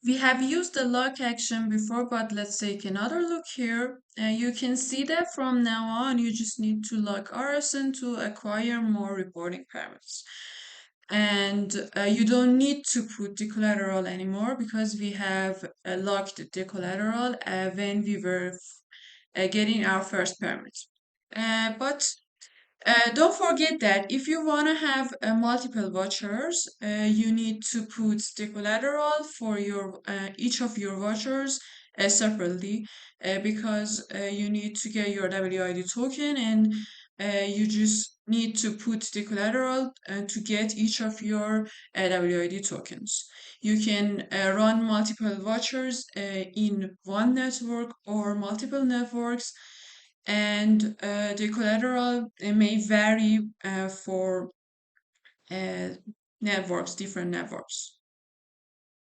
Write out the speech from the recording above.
We have used the lock action before, but let's take another look here. You can see that from now on, you just need to lock RSN to acquire more reporting permits. And you don't need to put the collateral anymore because we have locked the collateral when we were getting our first permit. But don't forget that if you want to have multiple vouchers, you need to put the collateral for your each of your vouchers separately because you need to get your WID token and you just need to put the collateral to get each of your WID tokens. You can run multiple vouchers in one network or multiple networks and the collateral may vary for uh, networks, different networks.